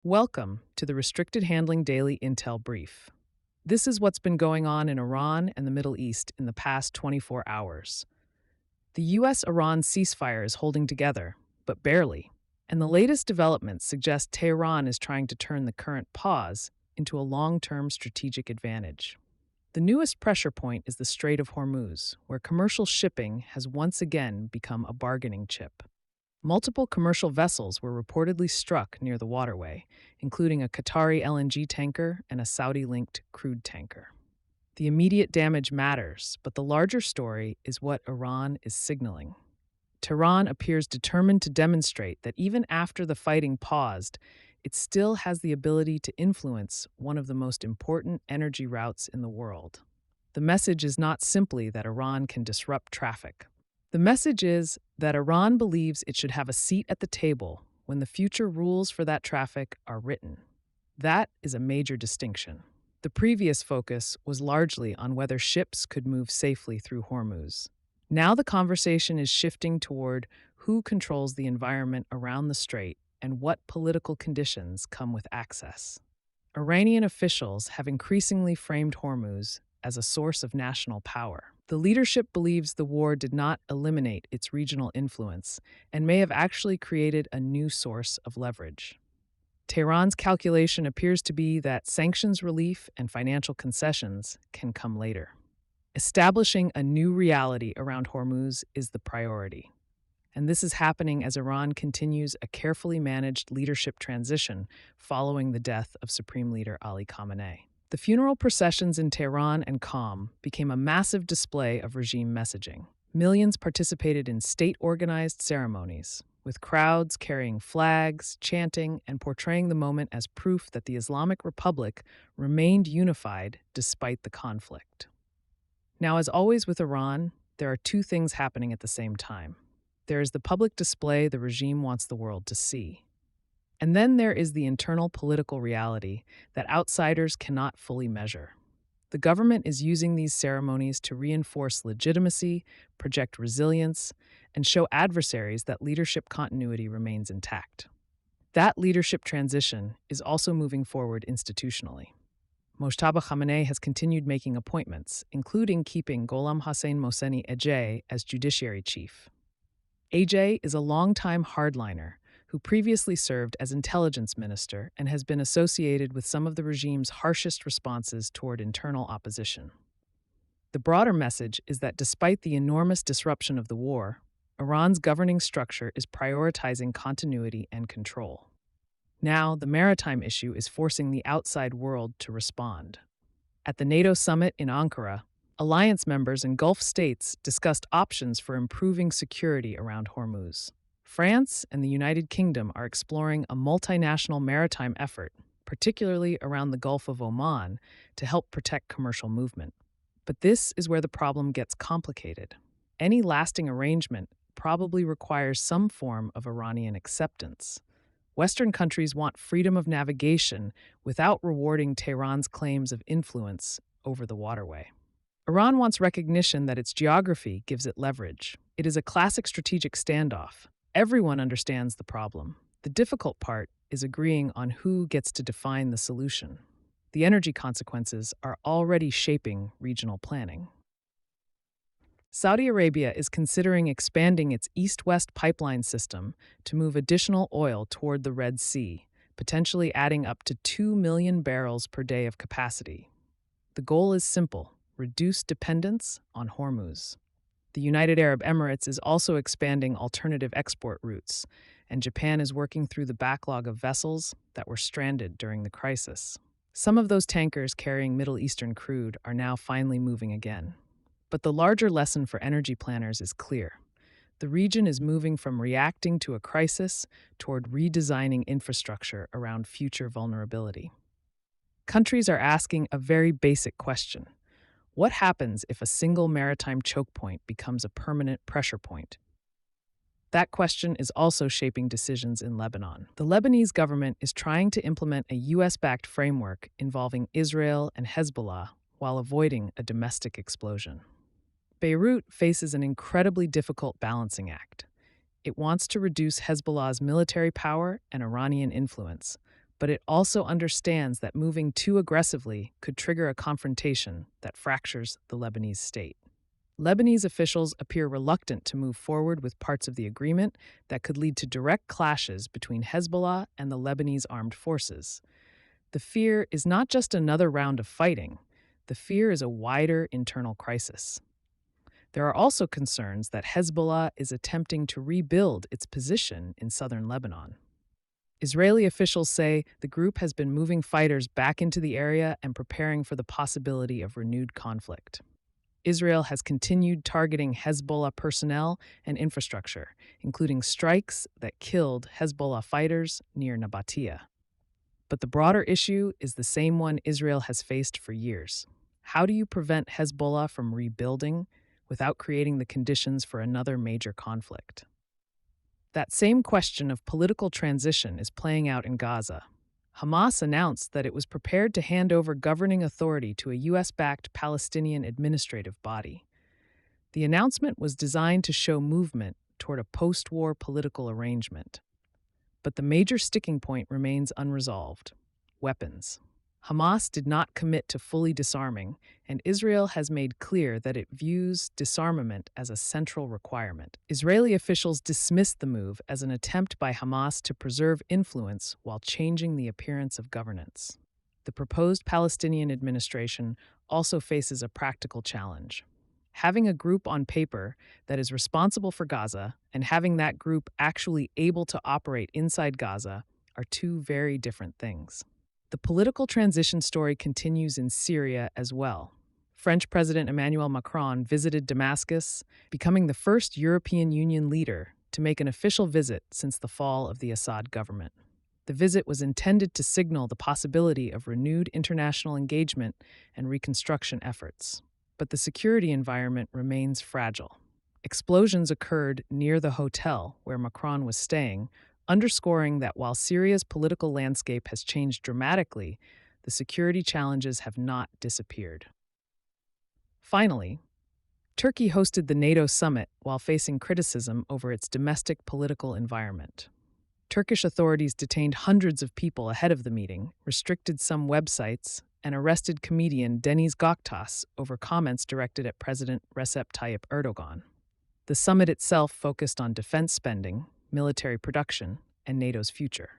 Welcome to the Restricted Handling Daily Intel Brief. This is what's been going on in Iran and the Middle East in the past 24 hours. The US Iran ceasefire is holding together, but barely, and the latest developments suggest Tehran is trying to turn the current pause into a long term strategic advantage. The newest pressure point is the Strait of Hormuz, where commercial shipping has once again become a bargaining chip. Multiple commercial vessels were reportedly struck near the waterway, including a Qatari LNG tanker and a Saudi linked crude tanker. The immediate damage matters, but the larger story is what Iran is signaling. Tehran appears determined to demonstrate that even after the fighting paused, it still has the ability to influence one of the most important energy routes in the world. The message is not simply that Iran can disrupt traffic. The message is that Iran believes it should have a seat at the table when the future rules for that traffic are written. That is a major distinction. The previous focus was largely on whether ships could move safely through Hormuz. Now the conversation is shifting toward who controls the environment around the strait and what political conditions come with access. Iranian officials have increasingly framed Hormuz as a source of national power. The leadership believes the war did not eliminate its regional influence and may have actually created a new source of leverage. Tehran's calculation appears to be that sanctions relief and financial concessions can come later. Establishing a new reality around Hormuz is the priority. And this is happening as Iran continues a carefully managed leadership transition following the death of Supreme Leader Ali Khamenei. The funeral processions in Tehran and Qom became a massive display of regime messaging. Millions participated in state-organized ceremonies, with crowds carrying flags, chanting, and portraying the moment as proof that the Islamic Republic remained unified despite the conflict. Now, as always with Iran, there are two things happening at the same time. There is the public display the regime wants the world to see. And then there is the internal political reality that outsiders cannot fully measure. The government is using these ceremonies to reinforce legitimacy, project resilience, and show adversaries that leadership continuity remains intact. That leadership transition is also moving forward institutionally. Mojtaba Khamenei has continued making appointments, including keeping Gholam Hossein Mohseni Ejei as judiciary chief. Ejei is a longtime hardliner who previously served as intelligence minister and has been associated with some of the regime's harshest responses toward internal opposition. The broader message is that despite the enormous disruption of the war, Iran's governing structure is prioritizing continuity and control. Now, the maritime issue is forcing the outside world to respond. At the NATO summit in Ankara, alliance members and Gulf states discussed options for improving security around Hormuz. France and the United Kingdom are exploring a multinational maritime effort, particularly around the Gulf of Oman, to help protect commercial movement. But this is where the problem gets complicated. Any lasting arrangement probably requires some form of Iranian acceptance. Western countries want freedom of navigation without rewarding Tehran's claims of influence over the waterway. Iran wants recognition that its geography gives it leverage. It is a classic strategic standoff. Everyone understands the problem. The difficult part is agreeing on who gets to define the solution. The energy consequences are already shaping regional planning. Saudi Arabia is considering expanding its east-west pipeline system to move additional oil toward the Red Sea, potentially adding up to 2 million barrels per day of capacity. The goal is simple: reduce dependence on Hormuz. The United Arab Emirates is also expanding alternative export routes, and Japan is working through the backlog of vessels that were stranded during the crisis. Some of those tankers carrying Middle Eastern crude are now finally moving again. But the larger lesson for energy planners is clear. The region is moving from reacting to a crisis toward redesigning infrastructure around future vulnerability. Countries are asking a very basic question. What happens if a single maritime choke point becomes a permanent pressure point? That question is also shaping decisions in Lebanon. The Lebanese government is trying to implement a US-backed framework involving Israel and Hezbollah while avoiding a domestic explosion. Beirut faces an incredibly difficult balancing act. It wants to reduce Hezbollah's military power and Iranian influence, but it also understands that moving too aggressively could trigger a confrontation that fractures the Lebanese state. Lebanese officials appear reluctant to move forward with parts of the agreement that could lead to direct clashes between Hezbollah and the Lebanese armed forces. The fear is not just another round of fighting, the fear is a wider internal crisis. There are also concerns that Hezbollah is attempting to rebuild its position in southern Lebanon. Israeli officials say the group has been moving fighters back into the area and preparing for the possibility of renewed conflict. Israel has continued targeting Hezbollah personnel and infrastructure, including strikes that killed Hezbollah fighters near Nabatea. But the broader issue is the same one Israel has faced for years. How do you prevent Hezbollah from rebuilding without creating the conditions for another major conflict? That same question of political transition is playing out in Gaza. Hamas announced that it was prepared to hand over governing authority to a U.S.-backed Palestinian administrative body. The announcement was designed to show movement toward a post-war political arrangement. But the major sticking point remains unresolved: weapons. Hamas did not commit to fully disarming, and Israel has made clear that it views disarmament as a central requirement. Israeli officials dismissed the move as an attempt by Hamas to preserve influence while changing the appearance of governance. The proposed Palestinian administration also faces a practical challenge. Having a group on paper that is responsible for Gaza and having that group actually able to operate inside Gaza are two very different things. The political transition story continues in Syria as well. French President Emmanuel Macron visited Damascus, becoming the first European Union leader to make an official visit since the fall of the Assad government. The visit was intended to signal the possibility of renewed international engagement and reconstruction efforts. But the security environment remains fragile. Explosions occurred near the hotel where Macron was staying, underscoring that while Syria's political landscape has changed dramatically, the security challenges have not disappeared. Finally, Turkey hosted the NATO summit while facing criticism over its domestic political environment. Turkish authorities detained hundreds of people ahead of the meeting, restricted some websites, and arrested comedian Deniz Göktaş over comments directed at President Recep Tayyip Erdogan. The summit itself focused on defense spending, military production, and NATO's future.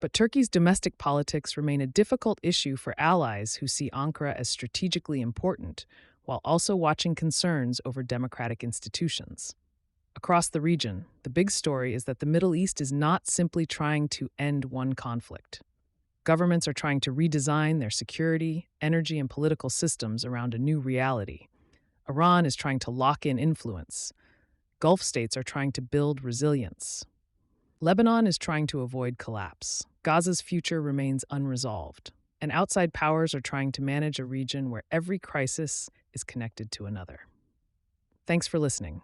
But Turkey's domestic politics remain a difficult issue for allies who see Ankara as strategically important, while also watching concerns over democratic institutions. Across the region, the big story is that the Middle East is not simply trying to end one conflict. Governments are trying to redesign their security, energy, and political systems around a new reality. Iran is trying to lock in influence. Gulf states are trying to build resilience. Lebanon is trying to avoid collapse. Gaza's future remains unresolved. And outside powers are trying to manage a region where every crisis is connected to another. Thanks for listening.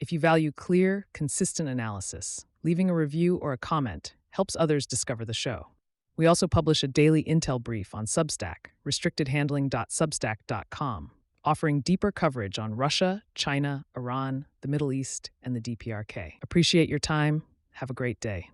If you value clear, consistent analysis, leaving a review or a comment helps others discover the show. We also publish a daily intel brief on Substack, restrictedhandling.substack.com, offering deeper coverage on Russia, China, Iran, the Middle East, and the DPRK. Appreciate your time. Have a great day.